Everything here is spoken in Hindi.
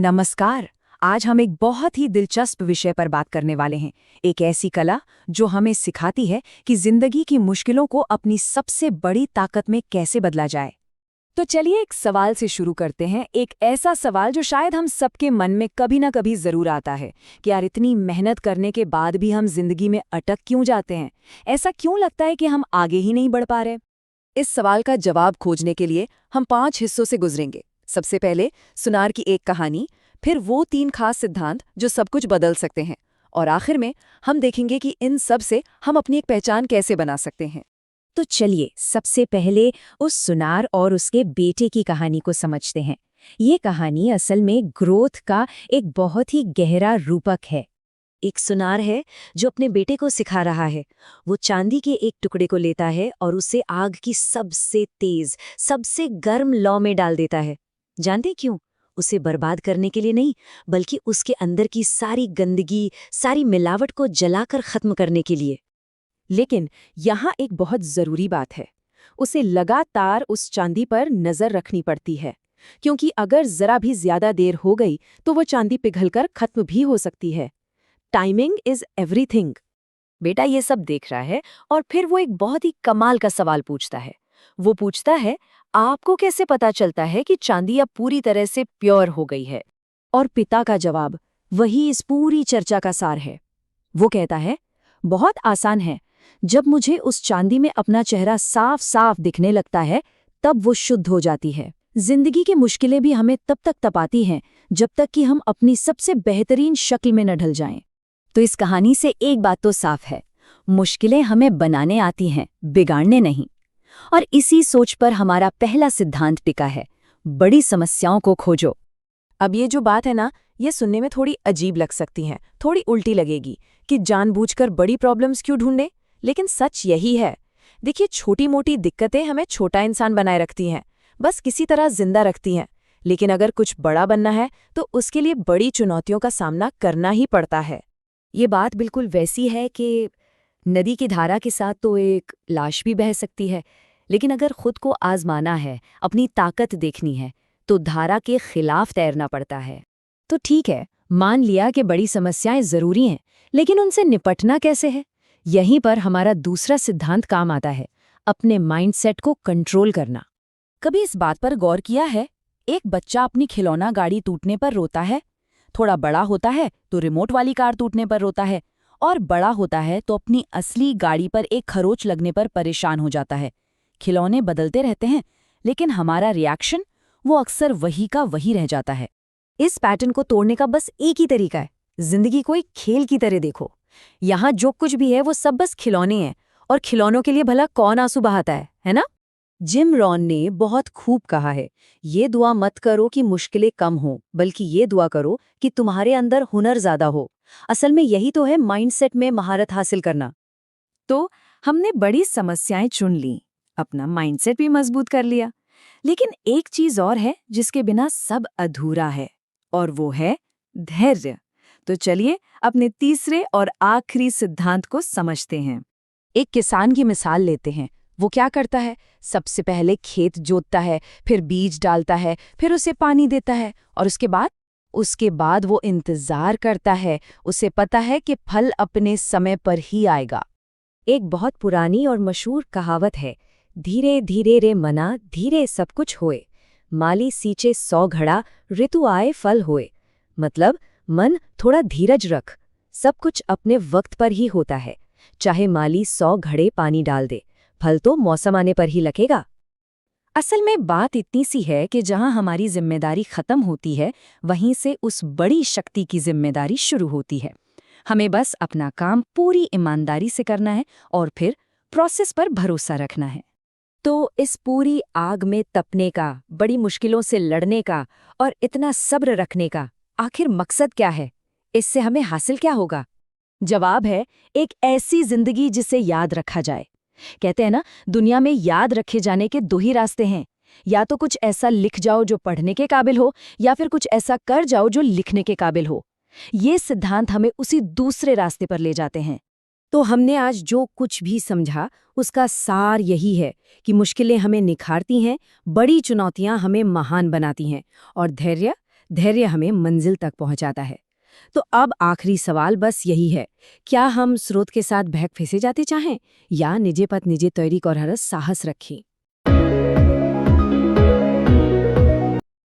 नमस्कार। आज हम एक बहुत ही दिलचस्प विषय पर बात करने वाले हैं। एक ऐसी कला जो हमें सिखाती है कि जिंदगी की मुश्किलों को अपनी सबसे बड़ी ताकत में कैसे बदला जाए। तो चलिए एक सवाल से शुरू करते हैं। एक ऐसा सवाल जो शायद हम सबके मन में कभी ना कभी जरूर आता है कि यार इतनी मेहनत करने के बाद भी हम जिंदगी में अटक क्यों जाते हैं। ऐसा क्यों लगता है कि हम आगे ही नहीं बढ़ पा रहे। इस सवाल का जवाब खोजने के लिए हम 5 हिस्सों से गुजरेंगे। सबसे पहले सुनार की एक कहानी, फिर वो 3 खास सिद्धांत जो सब कुछ बदल सकते हैं, और आखिर में हम देखेंगे कि इन सब से हम अपनी एक पहचान कैसे बना सकते हैं। तो चलिए सबसे पहले उस सुनार और उसके बेटे की कहानी को समझते हैं। ये कहानी असल में ग्रोथ का एक बहुत ही गहरा रूपक है। एक सुनार है जो अपने बेटे को सिखा रहा है। वो चांदी के एक टुकड़े को लेता है और उसे आग की सबसे तेज, सबसे गर्म लौ में डाल देता है। जानते क्यों? उसे बर्बाद करने के लिए नहीं, बल्कि उसके अंदर की सारी गंदगी, सारी मिलावट को जलाकर खत्म करने के लिए। लेकिन यहाँ एक बहुत जरूरी बात है, उसे लगातार उस चांदी पर नजर रखनी पड़ती है, क्योंकि अगर जरा भी ज्यादा देर हो गई तो वो चांदी पिघलकर खत्म भी हो सकती है। Timing is everything. बेटा ये सब देख रहा है और फिर वो एक बहुत ही कमाल का सवाल पूछता है। वो पूछता है, आपको कैसे पता चलता है कि चांदी अब पूरी तरह से प्योर हो गई है? और पिता का जवाब वही इस पूरी चर्चा का सार है। वो कहता है, बहुत आसान है। जब मुझे उस चांदी में अपना चेहरा साफ साफ दिखने लगता है, तब वो शुद्ध हो जाती है। जिंदगी की मुश्किलें भी हमें तब तक तपाती हैं जब तक कि हम अपनी सबसे बेहतरीन शक्ल में न ढल जाएं। तो इस कहानी से एक बात तो साफ है, मुश्किलें हमें बनाने आती हैं, बिगाड़ने नहीं। और इसी सोच पर हमारा पहला सिद्धांत टिका है, बड़ी समस्याओं को खोजो। अब ये जो बात है ना, ये सुनने में थोड़ी अजीब लग सकती है, थोड़ी उल्टी लगेगी कि जानबूझकर बड़ी प्रॉब्लम्स क्यों ढूंढे, लेकिन सच यही है। देखिए, छोटी मोटी दिक्कतें हमें छोटा इंसान बनाए रखती हैं, बस किसी तरह जिंदा रखती हैं। लेकिन अगर कुछ बड़ा बनना है तो उसके लिए बड़ी चुनौतियों का सामना करना ही पड़ता है। ये बात बिल्कुल वैसी है कि नदी की धारा के साथ तो एक लाश भी बह सकती है, लेकिन अगर खुद को आजमाना है, अपनी ताकत देखनी है, तो धारा के खिलाफ तैरना पड़ता है। तो ठीक है, मान लिया कि बड़ी समस्याएं जरूरी हैं, लेकिन उनसे निपटना कैसे है? यहीं पर हमारा दूसरा सिद्धांत काम आता है, अपने माइंडसेट को कंट्रोल करना। कभी इस बात पर गौर किया है, एक बच्चा अपनी खिलौना गाड़ी टूटने पर रोता है, थोड़ा बड़ा होता है तो रिमोट वाली कार टूटने पर रोता है, और बड़ा होता है तो अपनी असली गाड़ी पर एक खरोंच लगने पर परेशान हो जाता है। खिलौने बदलते रहते हैं, लेकिन हमारा रिएक्शन वो अक्सर वही का वही रह जाता है। इस पैटर्न को तोड़ने का बस एक ही तरीका है, जिंदगी को एक खेल की तरह देखो। यहाँ जो कुछ भी है वो सब बस खिलौने हैं, और खिलौनों के लिए भला कौन आंसू बहाता है ना? जिम रॉन ने बहुत खूब कहा है, ये दुआ मत करो कि मुश्किलें कम हो, बल्कि ये दुआ करो कि तुम्हारे अंदर हुनर ज्यादा हो। असल में यही तो है माइंडसेट में महारत हासिल करना। तो हमने बड़ी समस्याएं चुन ली, अपना माइंडसेट भी मजबूत कर लिया, लेकिन एक चीज और है जिसके बिना सब अधूरा है, और वो है धैर्य। तो चलिए अपने तीसरे और आखिरी सिद्धांत को समझते हैं। एक किसान की मिसाल लेते हैं। वो क्या करता है? सबसे पहले खेत जोतता है, फिर बीज डालता है, फिर उसे पानी देता है, और उसके बाद वो इंतजार करता है। उसे पता है कि फल अपने समय पर ही आएगा। एक बहुत पुरानी और मशहूर कहावत है, धीरे धीरे रे मना धीरे सब कुछ होए, माली सींचे 100 घड़ा ऋतु आए फल होए। मतलब मन थोड़ा धीरज रख, सब कुछ अपने वक्त पर ही होता है। चाहे माली 100 घड़े पानी डाल दे, फल तो मौसम आने पर ही लगेगा। असल में बात इतनी सी है कि जहां हमारी जिम्मेदारी खत्म होती है, वहीं से उस बड़ी शक्ति की जिम्मेदारी शुरू होती है। हमें बस अपना काम पूरी ईमानदारी से करना है और फिर प्रोसेस पर भरोसा रखना है। तो इस पूरी आग में तपने का, बड़ी मुश्किलों से लड़ने का और इतना सब्र रखने का आखिर मकसद क्या है? इससे हमें हासिल क्या होगा? जवाब है, एक ऐसी जिंदगी जिसे याद रखा जाए। कहते हैं ना, दुनिया में याद रखे जाने के 2 ही रास्ते हैं, या तो कुछ ऐसा लिख जाओ जो पढ़ने के काबिल हो, या फिर कुछ ऐसा कर जाओ जो लिखने के काबिल हो। ये सिद्धांत हमें उसी दूसरे रास्ते पर ले जाते हैं। तो हमने आज जो कुछ भी समझा उसका सार यही है कि मुश्किलें हमें निखारती हैं, बड़ी चुनौतियां हमें महान बनाती हैं, और धैर्य धैर्य हमें मंजिल तक पहुंचाता है। तो अब आखिरी सवाल बस यही है, क्या हम स्रोत के साथ बहक फंसे जाते चाहें या निजे पथ निजे तैरिक और हरस साहस रखें?